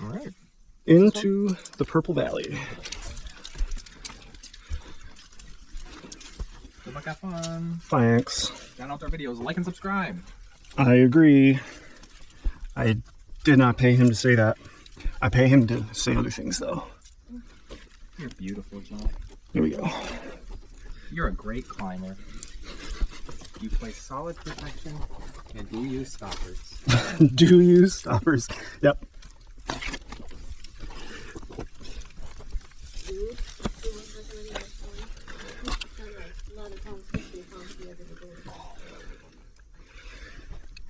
All right. Into the Purple Valley. Good luck, have fun. Thanks. John Outdoor Videos, like and subscribe. I agree. I did not pay him to say that. I pay him to say other things, though. You're beautiful, John. Here we go. You're a great climber. You play solid protection and do use stoppers. Do use stoppers. Yep.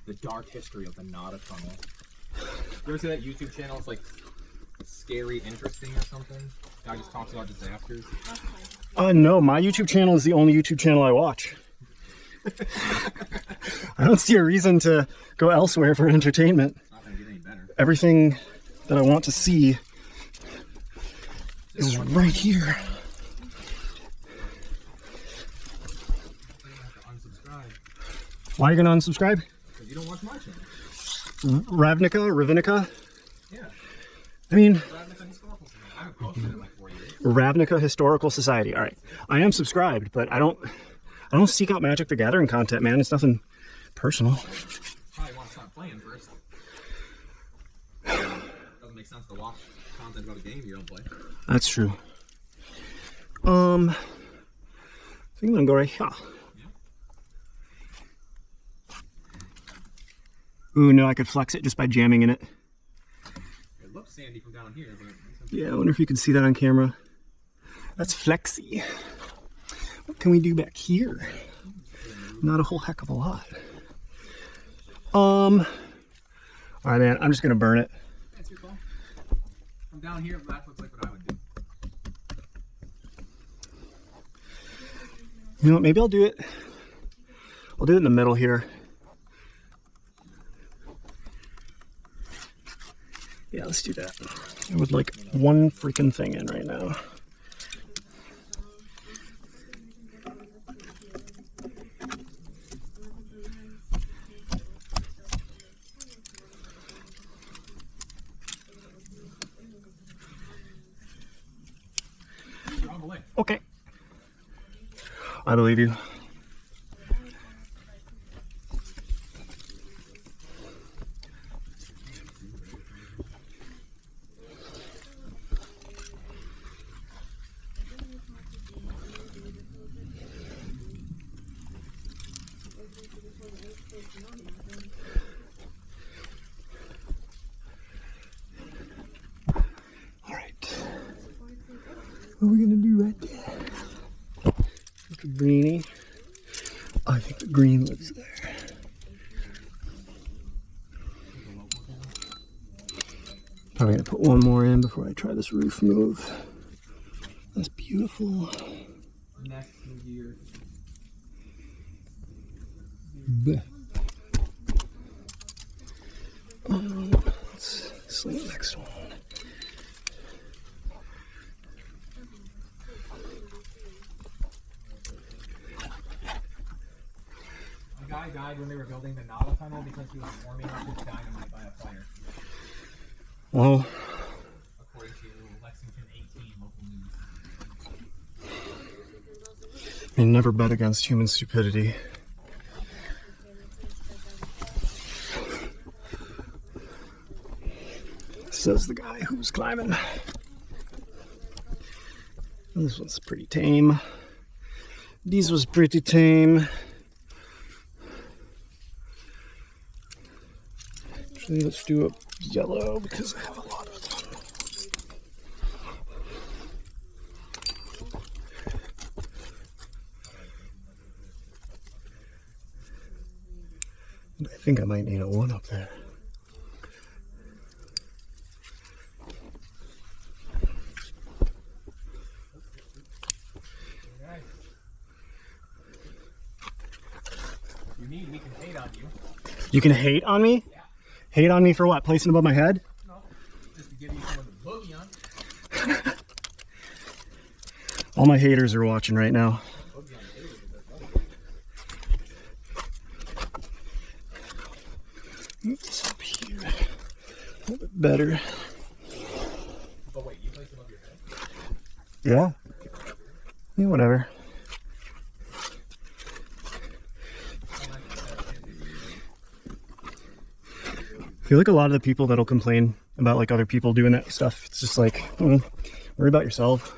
The dark history of the Nada tunnel. You ever see that YouTube channel? It's like scary, interesting or something. Guy just talks about disasters. No, my YouTube channel is the only YouTube channel I watch. I don't see a reason to go elsewhere for entertainment. It's not gonna get any better. Everything that I want to see is right here. Why are you gonna unsubscribe? Because you don't watch my channel. Ravinica? Yeah. I mean, Ravnica Historical Society. I haven't posted in like 4 years. Ravnica Historical Society. All right, I am subscribed, but I don't seek out Magic the Gathering content, man. It's nothing personal. Probably want to stop playing first. Doesn't make sense to watch content about a game you don't play. That's true. I think I'm gonna go right here. Ooh, no, I could flex it just by jamming in it. It looks sandy from down here, but... Yeah, I wonder if you can see that on camera. That's flexy. What can we do back here? Not a whole heck of a lot. All right, man, I'm just gonna burn it. That's your call. From down here, that looks like what I would do. You know what, maybe I'll do it in the middle here. Yeah, let's do that. I would like one freaking thing in right now. Okay. I believe you. What are we gonna do right there? Look at greenie. I think the green lives there. Probably gonna put one more in before I try this roof move. That's beautiful. Next year. Let's sling the next one. A guy died when they were building the Nada tunnel because he was warming up his dynamite by a fire. Well, According to Lexington 18 local news. I mean, never bet against human stupidity. Says the guy who was climbing. This one's pretty tame. These was pretty tame. Actually, let's do a yellow because I have a lot of them. I think I might need a one up there. We can hate on you. You can hate on me? Yeah. Hate on me for what? Placing above my head? No. Just to give you some of the boogie on. All my haters are watching right now. Oops, up here. A little bit better. Yeah. Yeah, whatever. I feel like a lot of the people that'll complain about like other people doing that stuff, it's just like, worry about yourself.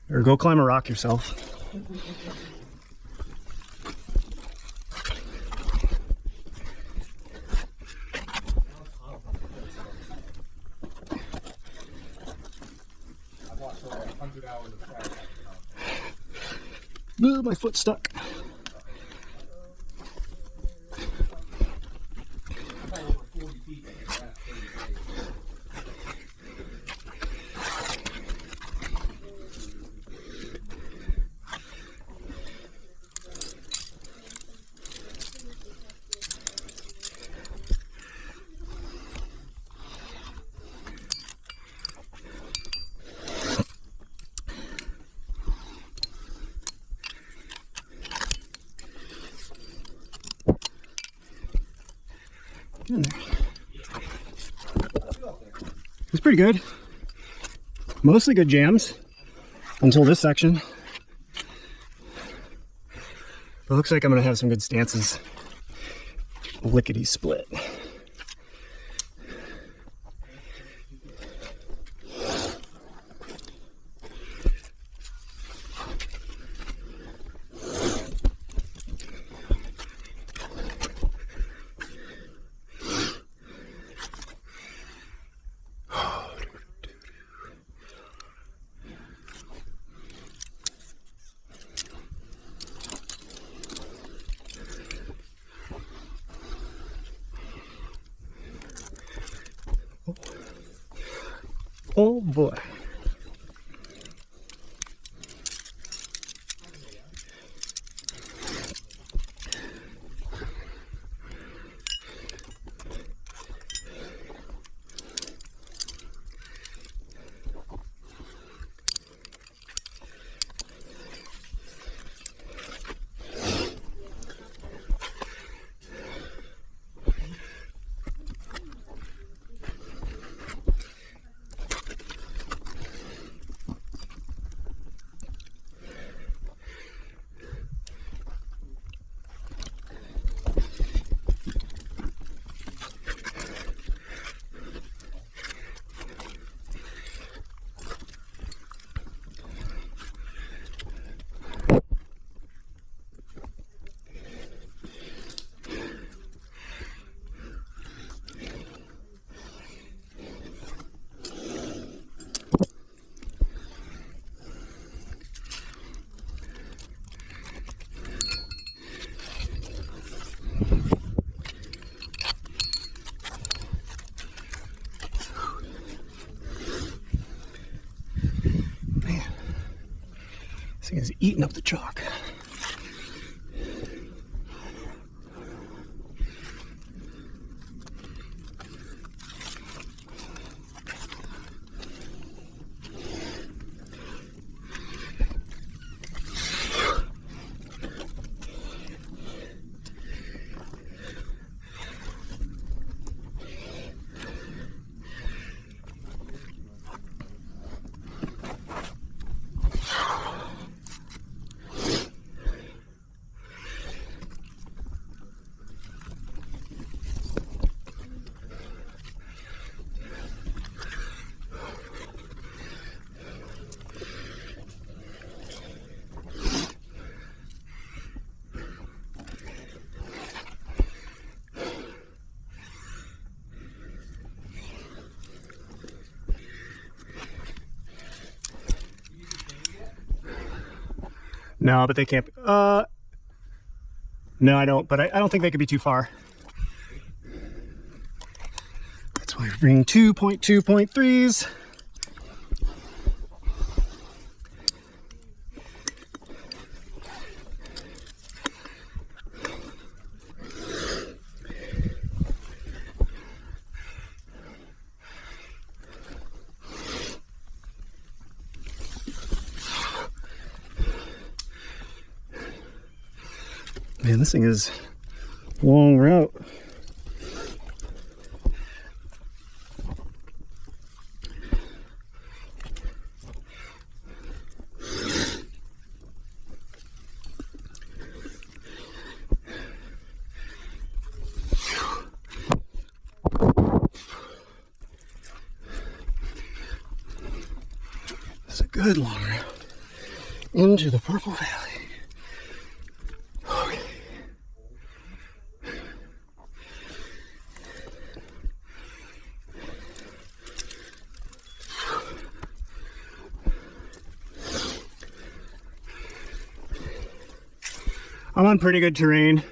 Or go climb a rock yourself. I've watched over 100 hours of trash. Ugh, my foot's stuck. In there. It's pretty good. Mostly good jams until this section. It looks like I'm gonna have some good stances. Lickety split. Oh boy. This thing is eating up the chalk. No, but they can't. No, I don't. But I don't think they could be too far. That's why we bring 2.2.3s. Man, this thing is a long route. good long route into the Purple Valley. Okay. I'm on pretty good terrain.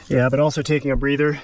Yeah, but also taking a breather.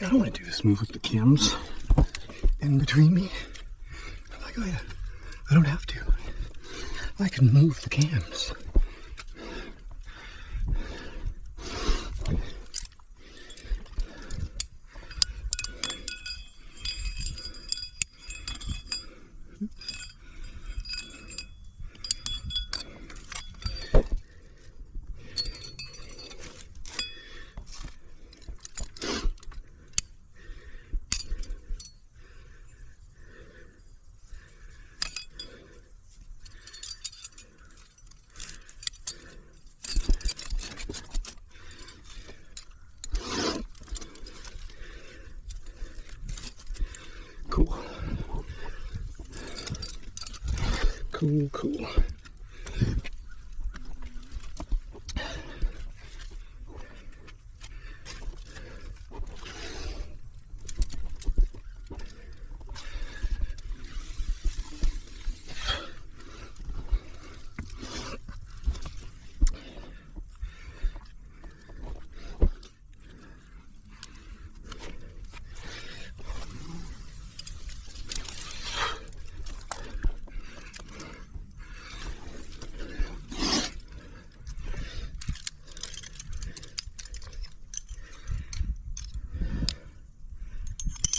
I don't want to do this move with the cams in between me. I'm like, oh yeah, I don't have to. I can move the cams. Cool. Cool.